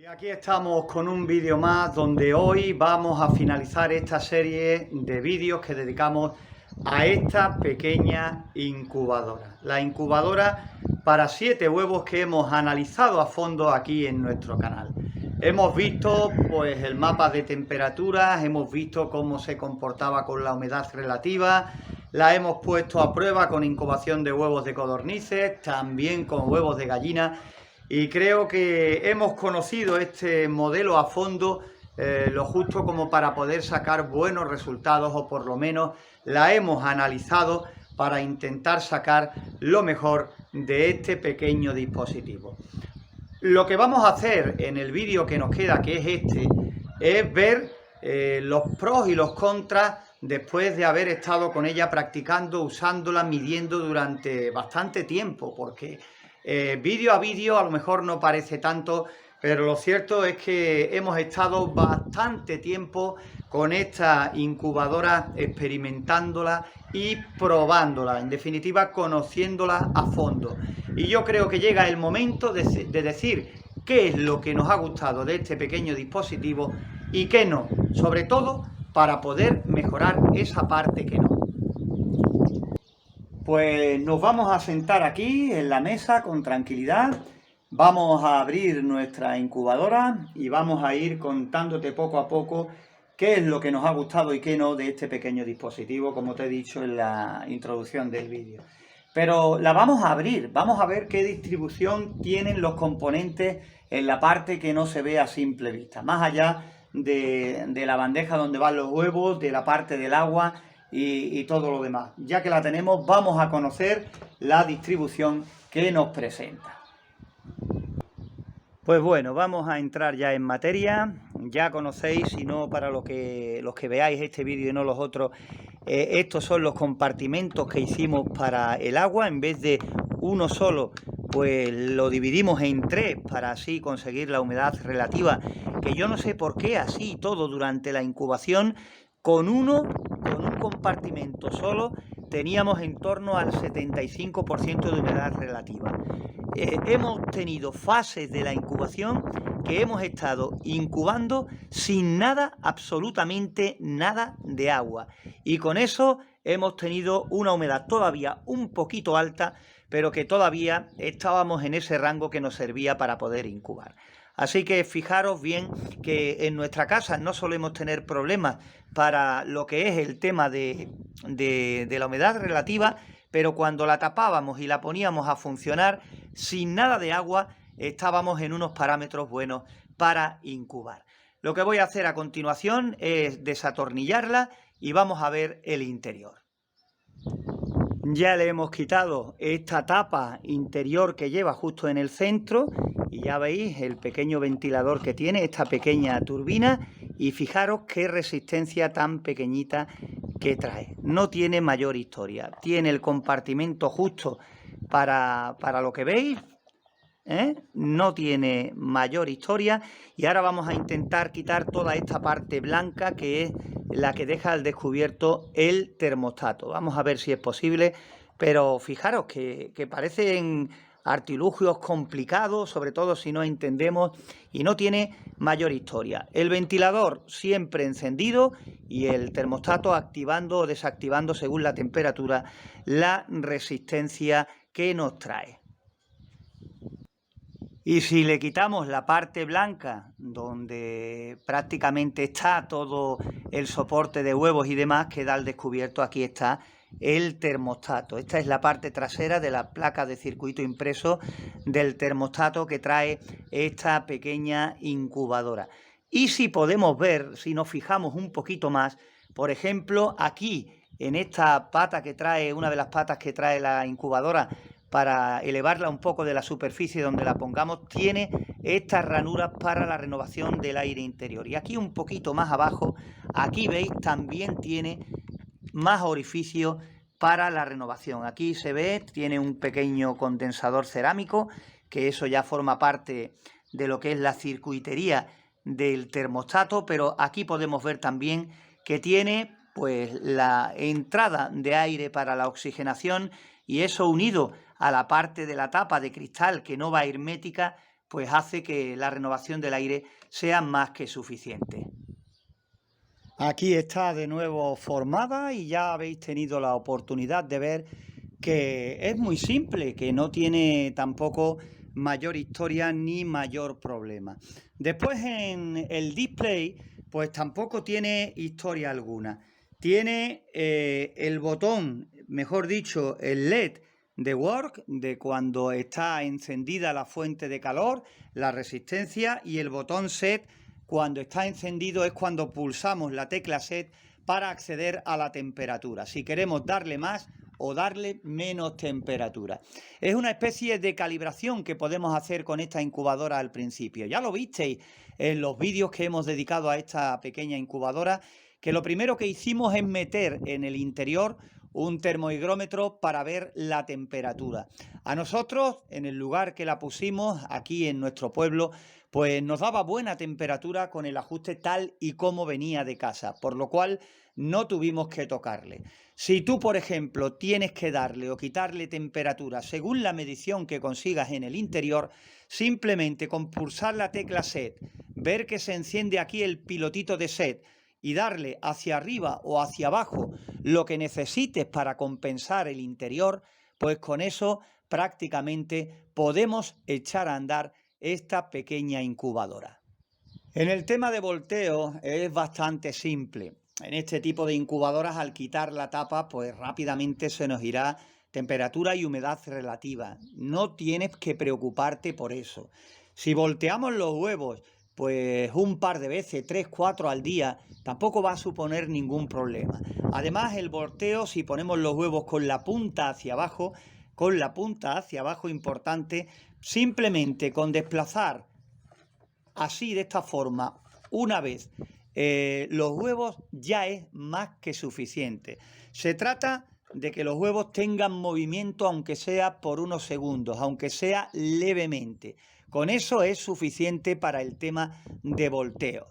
Aquí estamos con un vídeo más donde hoy vamos a finalizar esta serie de vídeos que dedicamos a esta pequeña incubadora. La incubadora para 7 huevos que hemos analizado a fondo aquí en nuestro canal. Hemos visto pues el mapa de temperaturas, hemos visto cómo se comportaba con la humedad relativa, la hemos puesto a prueba con incubación de huevos de codornices, también con huevos de gallina. Y creo que hemos conocido este modelo a fondo, lo justo como para poder sacar buenos resultados, o por lo menos la hemos analizado para intentar sacar lo mejor de este pequeño dispositivo. Lo que vamos a hacer en el vídeo que nos queda, que es este, es ver los pros y los contras después de haber estado con ella practicando, usándola, midiendo durante bastante tiempo, porque vídeo a vídeo a lo mejor no parece tanto, pero lo cierto es que hemos estado bastante tiempo con esta incubadora experimentándola y probándola, en definitiva conociéndola a fondo. Y yo creo que llega el momento de decir qué es lo que nos ha gustado de este pequeño dispositivo y qué no, sobre todo para poder mejorar esa parte que no. Pues nos vamos a sentar aquí en la mesa con tranquilidad, vamos a abrir nuestra incubadora y vamos a ir contándote poco a poco qué es lo que nos ha gustado y qué no de este pequeño dispositivo, como te he dicho en la introducción del vídeo. Pero la vamos a abrir, vamos a ver qué distribución tienen los componentes en la parte que no se ve a simple vista, más allá de la bandeja donde van los huevos, de la parte del agua y todo lo demás. Ya que la tenemos, vamos a conocer la distribución que nos presenta. Pues bueno, vamos a entrar ya en materia. Ya conocéis, si no para los que veáis este vídeo y no los otros, estos son los compartimentos que hicimos para el agua. En vez de uno solo, pues lo dividimos en 3 para así conseguir la humedad relativa, que yo no sé por qué así todo durante la incubación, con un compartimento solo teníamos en torno al 75% de humedad relativa. Hemos tenido fases de la incubación que hemos estado incubando sin nada, absolutamente nada de agua. Y con eso hemos tenido una humedad todavía un poquito alta, pero que todavía estábamos en ese rango que nos servía para poder incubar. Así que fijaros bien que en nuestra casa no solemos tener problemas para lo que es el tema de la humedad relativa, pero cuando la tapábamos y la poníamos a funcionar sin nada de agua, estábamos en unos parámetros buenos para incubar. Lo que voy a hacer a continuación es desatornillarla y vamos a ver el interior. Ya le hemos quitado esta tapa interior que lleva justo en el centro y ya veis el pequeño ventilador que tiene, esta pequeña turbina, y fijaros qué resistencia tan pequeñita que trae. No tiene mayor historia, tiene el compartimento justo para lo que veis, no tiene mayor historia. Y ahora vamos a intentar quitar toda esta parte blanca que es la que deja al descubierto el termostato. Vamos a ver si es posible, pero fijaros que parecen artilugios complicados, sobre todo si no entendemos, y no tiene mayor historia. El ventilador siempre encendido y el termostato activando o desactivando según la temperatura la resistencia que nos trae. Y si le quitamos la parte blanca, donde prácticamente está todo el soporte de huevos y demás, queda al descubierto, aquí está el termostato. Esta es la parte trasera de la placa de circuito impreso del termostato que trae esta pequeña incubadora. Y si podemos ver, si nos fijamos un poquito más, por ejemplo, aquí en esta pata que trae, una de las patas que trae la incubadora, para elevarla un poco de la superficie donde la pongamos, tiene estas ranuras para la renovación del aire interior. Y aquí un poquito más abajo, aquí veis, también tiene más orificios para la renovación. Aquí se ve, tiene un pequeño condensador cerámico, que eso ya forma parte de lo que es la circuitería del termostato, pero aquí podemos ver también que tiene pues la entrada de aire para la oxigenación, y eso unido a la parte de la tapa de cristal que no va hermética, pues hace que la renovación del aire sea más que suficiente. Aquí está de nuevo formada y ya habéis tenido la oportunidad de ver que es muy simple, que no tiene tampoco mayor historia ni mayor problema. Después en el display, pues tampoco tiene historia alguna. Tiene el botón, mejor dicho, el LED de work, de cuando está encendida la fuente de calor, la resistencia, y el botón set cuando está encendido es cuando pulsamos la tecla set para acceder a la temperatura, si queremos darle más o darle menos temperatura. Es una especie de calibración que podemos hacer con esta incubadora al principio. Ya lo visteis en los vídeos que hemos dedicado a esta pequeña incubadora, que lo primero que hicimos es meter en el interior un termohigrómetro para ver la temperatura. A nosotros, en el lugar que la pusimos, aquí en nuestro pueblo, pues nos daba buena temperatura con el ajuste tal y como venía de casa, por lo cual no tuvimos que tocarle. Si tú, por ejemplo, tienes que darle o quitarle temperatura según la medición que consigas en el interior, simplemente con pulsar la tecla set, ver que se enciende aquí el pilotito de set y darle hacia arriba o hacia abajo lo que necesites para compensar el interior, pues con eso prácticamente podemos echar a andar esta pequeña incubadora. En el tema de volteo es bastante simple. En este tipo de incubadoras, al quitar la tapa, pues rápidamente se nos irá temperatura y humedad relativa. No tienes que preocuparte por eso. Si volteamos los huevos, pues un par de veces, 3, 4 al día, tampoco va a suponer ningún problema. Además, el volteo, si ponemos los huevos con la punta hacia abajo, importante, simplemente con desplazar así, de esta forma, una vez los huevos, ya es más que suficiente. Se trata de que los huevos tengan movimiento, aunque sea por unos segundos, aunque sea levemente. Con eso es suficiente para el tema de volteo.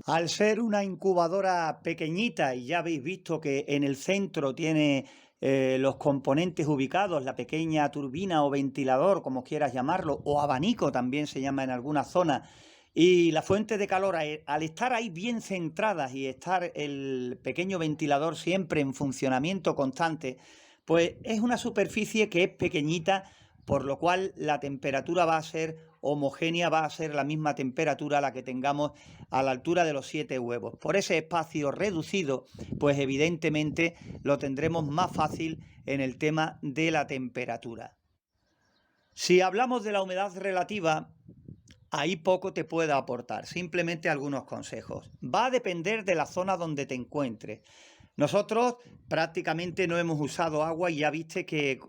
Al ser una incubadora pequeñita, y ya habéis visto que en el centro tiene los componentes ubicados, la pequeña turbina o ventilador, como quieras llamarlo, o abanico también se llama en algunas zonas, y la fuente de calor, al estar ahí bien centradas y estar el pequeño ventilador siempre en funcionamiento constante, pues es una superficie que es pequeñita, por lo cual la temperatura va a ser homogénea, va a ser la misma temperatura la que tengamos a la altura de los 7 huevos. Por ese espacio reducido, pues evidentemente lo tendremos más fácil en el tema de la temperatura. Si hablamos de la humedad relativa, ahí poco te puedo aportar, simplemente algunos consejos. Va a depender de la zona donde te encuentres. Nosotros prácticamente no hemos usado agua y ya viste que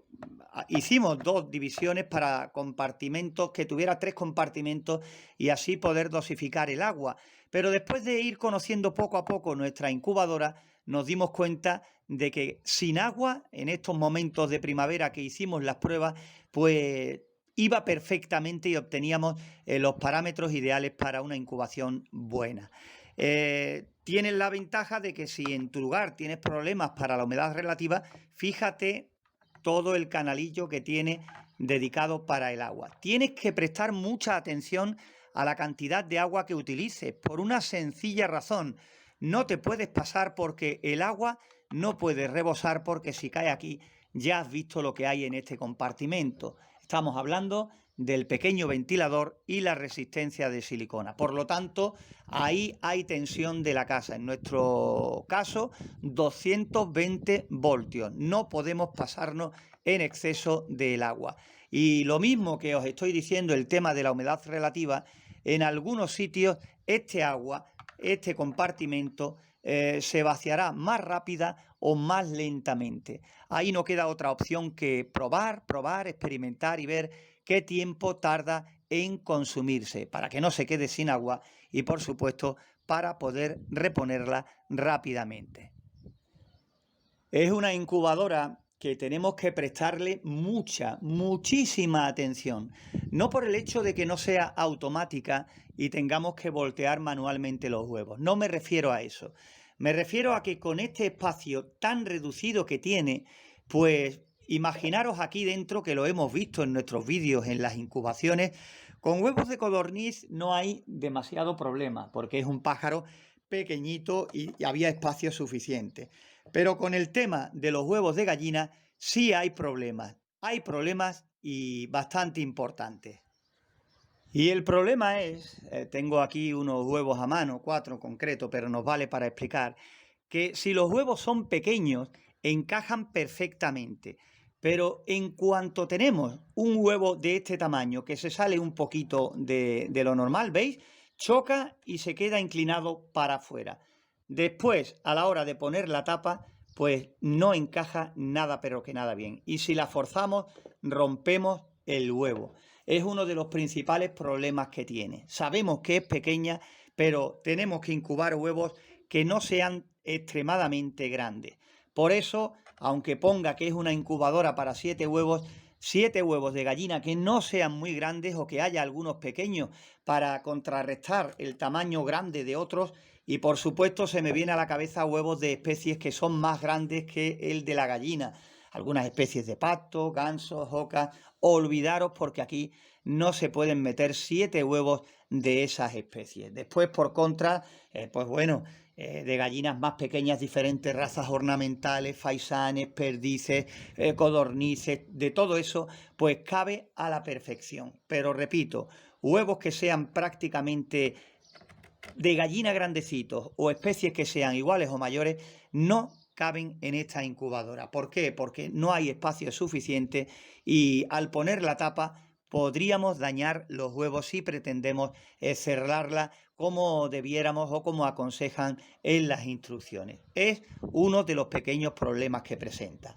hicimos 2 divisiones para compartimentos, que tuviera 3 compartimentos y así poder dosificar el agua. Pero después de ir conociendo poco a poco nuestra incubadora, nos dimos cuenta de que sin agua, en estos momentos de primavera que hicimos las pruebas, pues iba perfectamente y obteníamos los parámetros ideales para una incubación buena. Tienes la ventaja de que si en tu lugar tienes problemas para la humedad relativa, fíjate todo el canalillo que tiene dedicado para el agua. Tienes que prestar mucha atención a la cantidad de agua que utilices, por una sencilla razón. No te puedes pasar porque el agua no puede rebosar, porque si cae aquí ya has visto lo que hay en este compartimento. Estamos hablando del pequeño ventilador y la resistencia de silicona. Por lo tanto, ahí hay tensión de la casa. En nuestro caso, 220 voltios. No podemos pasarnos en exceso del agua. Y lo mismo que os estoy diciendo, el tema de la humedad relativa, en algunos sitios este agua, este compartimento, se vaciará más rápida o más lentamente. Ahí no queda otra opción que probar, experimentar y ver qué tiempo tarda en consumirse para que no se quede sin agua y, por supuesto, para poder reponerla rápidamente. Es una incubadora que tenemos que prestarle muchísima atención. No por el hecho de que no sea automática y tengamos que voltear manualmente los huevos. No me refiero a eso. Me refiero a que con este espacio tan reducido que tiene, pues imaginaros aquí dentro, que lo hemos visto en nuestros vídeos en las incubaciones, Con huevos de codorniz no hay demasiado problema, porque es un pájaro pequeñito y había espacio suficiente. Pero con el tema de los huevos de gallina sí hay problemas. Hay problemas y bastante importantes. Y el problema es, tengo aquí unos huevos a mano, 4 en concreto, pero nos vale para explicar, que si los huevos son pequeños, encajan perfectamente. Pero en cuanto tenemos un huevo de este tamaño, que se sale un poquito de lo normal, ¿veis? Choca y se queda inclinado para afuera. Después, a la hora de poner la tapa, pues no encaja nada, pero que nada bien. Y si la forzamos, rompemos el huevo. Es uno de los principales problemas que tiene. Sabemos que es pequeña, pero tenemos que incubar huevos que no sean extremadamente grandes. Por eso, aunque ponga que es una incubadora para 7 huevos de gallina que no sean muy grandes o que haya algunos pequeños para contrarrestar el tamaño grande de otros. Y por supuesto se me viene a la cabeza huevos de especies que son más grandes que el de la gallina. Algunas especies de pato, gansos, ocas. Olvidaros porque aquí no se pueden meter 7 huevos de esas especies. Después, por contra, pues bueno, de gallinas más pequeñas, diferentes razas ornamentales, faisanes, perdices, codornices, de todo eso, pues cabe a la perfección. Pero repito, huevos que sean prácticamente de gallina grandecitos o especies que sean iguales o mayores, no caben en esta incubadora. ¿Por qué? Porque no hay espacio suficiente y al poner la tapa podríamos dañar los huevos si pretendemos cerrarla como debiéramos o como aconsejan en las instrucciones. Es uno de los pequeños problemas que presenta.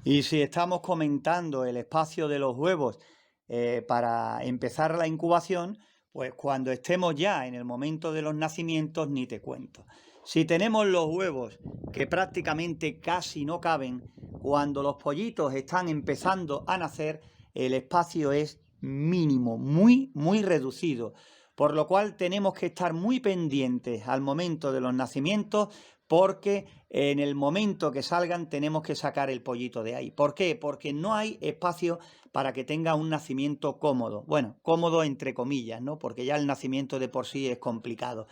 Y si estamos comentando el espacio de los huevos para empezar la incubación, pues cuando estemos ya en el momento de los nacimientos ni te cuento. Si tenemos los huevos que prácticamente casi no caben, cuando los pollitos están empezando a nacer, el espacio es mínimo, muy reducido. Por lo cual tenemos que estar muy pendientes al momento de los nacimientos porque en el momento que salgan tenemos que sacar el pollito de ahí. ¿Por qué? Porque no hay espacio para que tenga un nacimiento cómodo. Bueno, cómodo entre comillas, ¿no? Porque ya el nacimiento de por sí es complicado.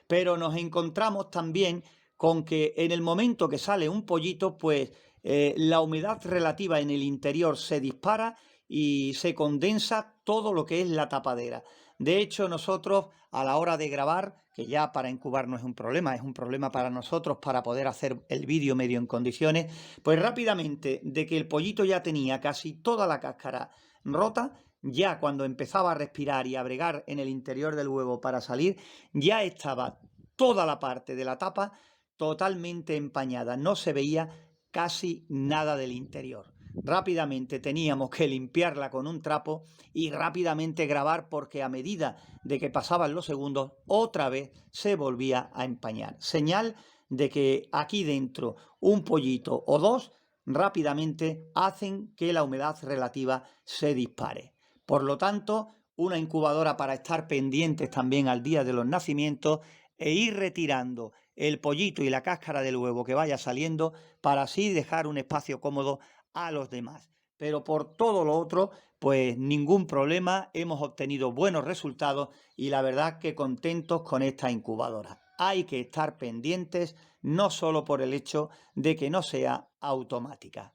Pero nos encontramos también con que en el momento que sale un pollito, pues la humedad relativa en el interior se dispara y se condensa todo lo que es la tapadera. De hecho, nosotros a la hora de grabar, que ya para incubar no es un problema para nosotros para poder hacer el vídeo medio en condiciones, pues rápidamente, de que el pollito ya tenía casi toda la cáscara rota, ya cuando empezaba a respirar y a bregar en el interior del huevo para salir, ya estaba toda la parte de la tapa totalmente empañada, no se veía casi nada del interior. Rápidamente teníamos que limpiarla con un trapo y rápidamente grabar porque a medida de que pasaban los segundos otra vez se volvía a empañar. Señal de que aquí dentro un pollito o dos rápidamente hacen que la humedad relativa se dispare. Por lo tanto, una incubadora para estar pendientes también al día de los nacimientos e ir retirando el pollito y la cáscara del huevo que vaya saliendo para así dejar un espacio cómodo a los demás. Pero por todo lo otro, pues ningún problema, hemos obtenido buenos resultados y la verdad que contentos con esta incubadora. Hay que estar pendientes, no solo por el hecho de que no sea automática.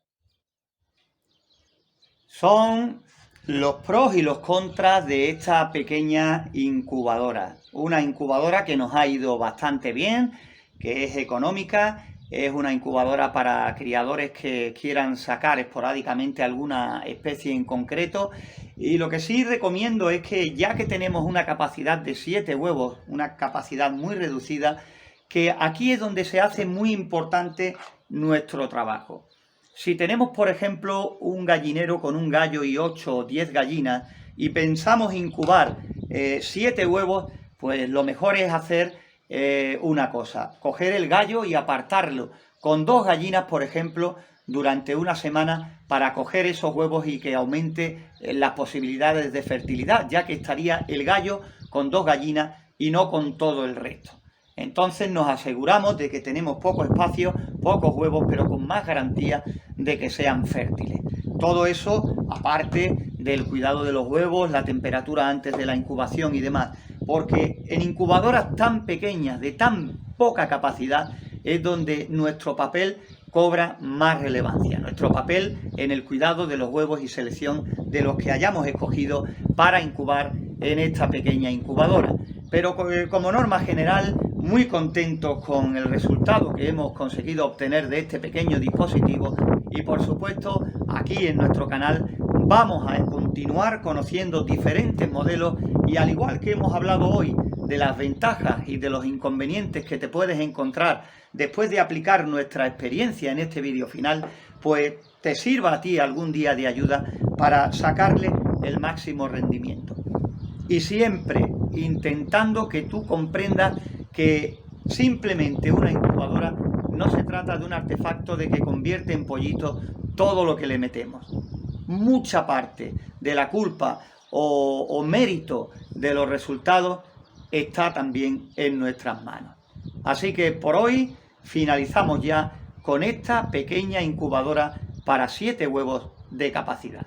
Son los pros y los contras de esta pequeña incubadora. Una incubadora que nos ha ido bastante bien, que es económica. Es una incubadora para criadores que quieran sacar esporádicamente alguna especie en concreto. Y lo que sí recomiendo es que ya que tenemos una capacidad de 7 huevos, una capacidad muy reducida, que aquí es donde se hace muy importante nuestro trabajo. Si tenemos, por ejemplo, un gallinero con un gallo y 8 o 10 gallinas y pensamos incubar 7 huevos, pues lo mejor es hacer una cosa, coger el gallo y apartarlo con 2 gallinas, por ejemplo, durante una semana para coger esos huevos y que aumente las posibilidades de fertilidad, ya que estaría el gallo con 2 gallinas y no con todo el resto. Entonces nos aseguramos de que tenemos poco espacio, pocos huevos, pero con más garantía de que sean fértiles. Todo eso, aparte del cuidado de los huevos, la temperatura antes de la incubación y demás, porque en incubadoras tan pequeñas, de tan poca capacidad, es donde nuestro papel cobra más relevancia, nuestro papel en el cuidado de los huevos y selección de los que hayamos escogido para incubar en esta pequeña incubadora. Pero como norma general, muy contentos con el resultado que hemos conseguido obtener de este pequeño dispositivo y por supuesto aquí en nuestro canal vamos a continuar conociendo diferentes modelos y al igual que hemos hablado hoy de las ventajas y de los inconvenientes que te puedes encontrar después de aplicar nuestra experiencia en este vídeo final, pues te sirva a ti algún día de ayuda para sacarle el máximo rendimiento. Y siempre intentando que tú comprendas que simplemente una incubadora no se trata de un artefacto de que convierte en pollito todo lo que le metemos. Mucha parte de la culpa o mérito de los resultados está también en nuestras manos. Así que por hoy finalizamos ya con esta pequeña incubadora para 7 huevos de capacidad.